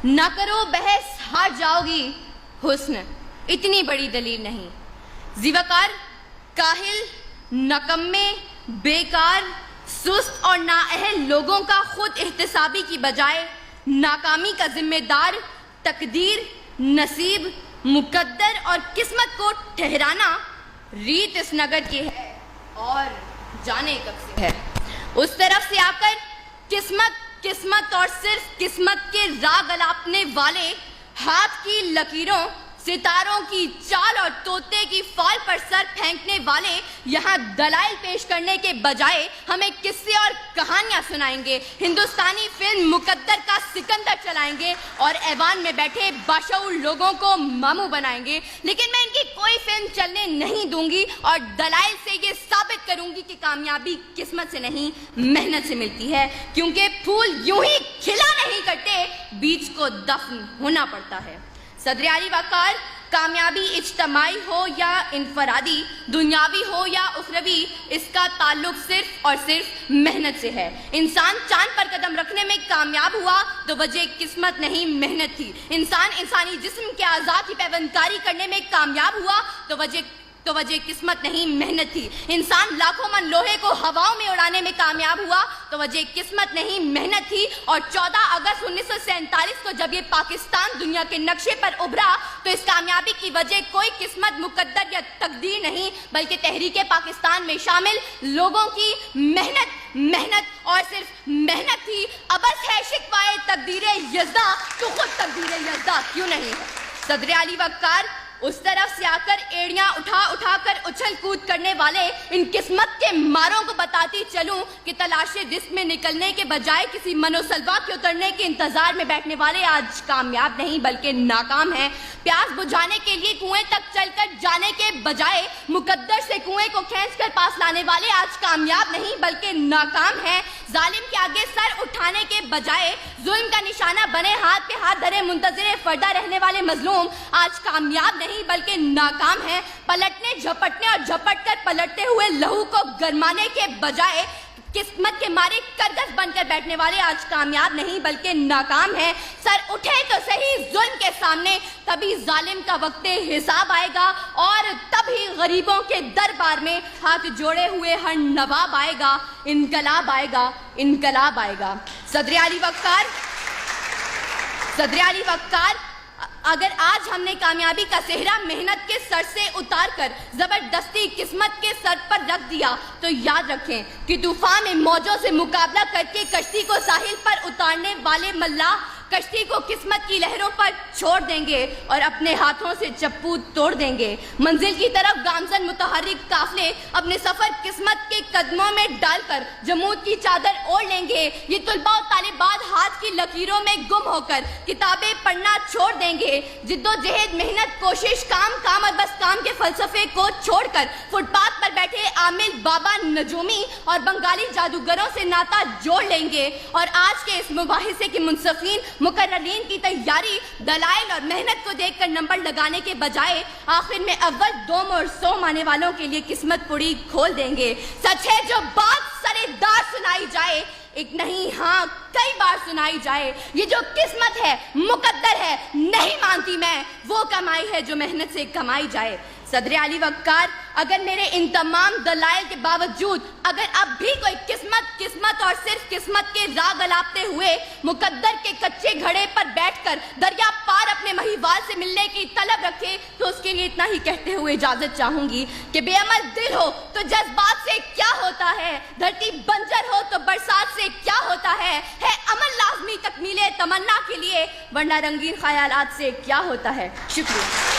نہ کرو بحث ہار جاؤ گی، حسن اتنی بڑی دلیل نہیں۔ زیوکار، کاہل، نکمے، بیکار، سست اور نااہل لوگوں کا خود احتسابی کی بجائے ناکامی کا ذمہ دار تقدیر، نصیب، مقدر اور قسمت کو ٹھہرانا ریت اس نگر کی ہے اور جانے کب سے ہے۔ اس طرف سے آ کر قسمت اور صرف قسمت کے راگ الاپنے والے، ہاتھ کی لکیروں، ستاروں کی چال اور طوطے کی فال پر سر پھینکنے والے یہاں دلائل پیش کرنے کے بجائے ہمیں قصے اور کہانیاں سنائیں گے، ہندوستانی فلم مقدر کا سکندر چلائیں گے اور ایوان میں بیٹھے باشعور لوگوں کو ماموں بنائیں گے، لیکن میں ان کی کوئی فلم چلنے نہیں دوں گی اور دلائل سے یہ ثابت کروں گی کہ کامیابی قسمت سے نہیں محنت سے ملتی ہے، کیونکہ پھول یوں ہی کھلا نہیں کرتے، بیج کو دفن ہونا پڑتا ہے۔ صدر علی وقار، کامیابی اجتماعی ہو یا انفرادی، دنیاوی ہو یا اخروی، اس کا تعلق صرف اور صرف محنت سے ہے۔ انسان چاند پر قدم رکھنے میں کامیاب ہوا تو وجہ قسمت نہیں محنت تھی۔ انسان انسانی جسم کے اعضاء کی پیوند کاری کرنے میں کامیاب ہوا تو وجہ قسمت نہیں محنت تھی۔ انسان لاکھوں من لوہے کو ہواؤں میں اڑانے میں کامیاب ہوا تو وجہ قسمت نہیں محنت تھی۔ اور 14 اگست 1947 کو جب یہ پاکستان دنیا کے نقشے پر ابھرا تو اس کامیابی کی وجہ کوئی قسمت، مقدر یا تقدیر نہیں بلکہ تحریک پاکستان میں شامل لوگوں کی محنت اور صرف محنت تھی۔ ابس ہے شکوائے تقدیر یزداں تو خود تقدیر یزداں کیوں نہیں ہے۔ صدر علی وقار، اس طرف سے آ کر ایڑیاں اٹھا کر اچھل کود کرنے والے ان قسمت کے ماروں کو بتاتی چلوں کہ تلاش رزق میں نکلنے کے بجائے کسی منوسلوا کے اترنے کے انتظار میں بیٹھنے والے آج کامیاب نہیں بلکہ ناکام ہیں۔ پیاس بجھانے کے لیے کنویں تک چل کر جانے کے بجائے مقدر سے کنویں کو کھینچ کر پاس لانے والے آج کامیاب نہیں بلکہ ناکام ہیں۔ ظالم کے آگے سر اٹھانے کے بجائے ظلم کا نشانہ بنے ہاتھ پہ ہاتھ دھرے منتظر فردہ رہنے والے مظلوم آج کامیاب نہیں بلکہ ناکام ہیں۔ پلٹنے، جھپٹنے اور جھپٹ کر پلٹتے ہوئے لہو کو گرمانے کے بجائے قسمت کے مارے کرگس بن کر بیٹھنے والے آج کامیاب نہیں بلکہ ناکام ہیں۔ سر اٹھے تو صحیح ظلم کے سامنے، تبھی ظالم کا وقت حساب آئے گا اور تبھی غریبوں کے دربار میں ہاتھ جوڑے ہوئے ہر نواب آئے گا، انقلاب آئے گا، انقلاب آئے گا۔ صدر علی وقار، اگر آج ہم نے کامیابی کا صحرا محنت کے سر سے اتار کر زبردستی قسمت کے سر پر رکھ دیا تو یاد رکھیں کہ طوفان میں موجوں سے مقابلہ کر کے کشتی کو ساحل پر اتارنے والے ملاح کشتی کو قسمت کی لہروں پر چھوڑ دیں گے اور اپنے ہاتھوں سے چپو توڑ دیں گے۔ منزل کی طرف گامزن متحرک قافلے اپنے سفر قسمت کے قدموں میں ڈال کر جمود کی چادر اوڑھ لیں گے۔ یہ طلباء و طالبات ہاتھ کی لکیروں میں گم ہو کر کتابیں پڑھنا چھوڑ دیں گے۔ جد و جہد، محنت، کوشش، کام اور بس کام کے فلسفے کو چھوڑ کر فٹ پاتھ پر بیٹھے عامل، بابا نجومی اور بنگالی جادوگروں سے ناطہ جوڑ لیں گے اور آج کے اس مباحثے کے منصفین مقررین کی تیاری دلائل اور محنت کو دیکھ کر نمبر لگانے کے بجائے آخر میں اول، دوم اور سوم آنے والوں کے لیے قسمت پوری کھول دیں گے۔ سچ ہے جو بات سرے دار سنائی جائے، ایک نہیں ہاں کئی بار سنائی جائے، یہ جو قسمت ہے، مقدر ہے، نہیں مانتی میں وہ کمائی ہے جو محنت سے کمائی جائے۔ صدر علی وقار، اگر میرے ان تمام دلائل کے باوجود اگر اب بھی کوئی قسمت اور صرف قسمت کے راگ الاپتے ہوئے مقدر کے کچے گھڑے پر بیٹھ کر دریا پار اپنے مہیوال سے ملنے کی طلب رکھے تو اس کے لیے اتنا ہی کہتے ہوئے اجازت چاہوں گی کہ بے عمل دل ہو تو جذبات سے کیا ہوتا ہے، دھرتی بنجر ہو تو برسات سے کیا ہوتا ہے عمل لازمی تکمیل تمنا کے لیے، ورنہ رنگین خیالات سے کیا ہوتا ہے۔ شکریہ۔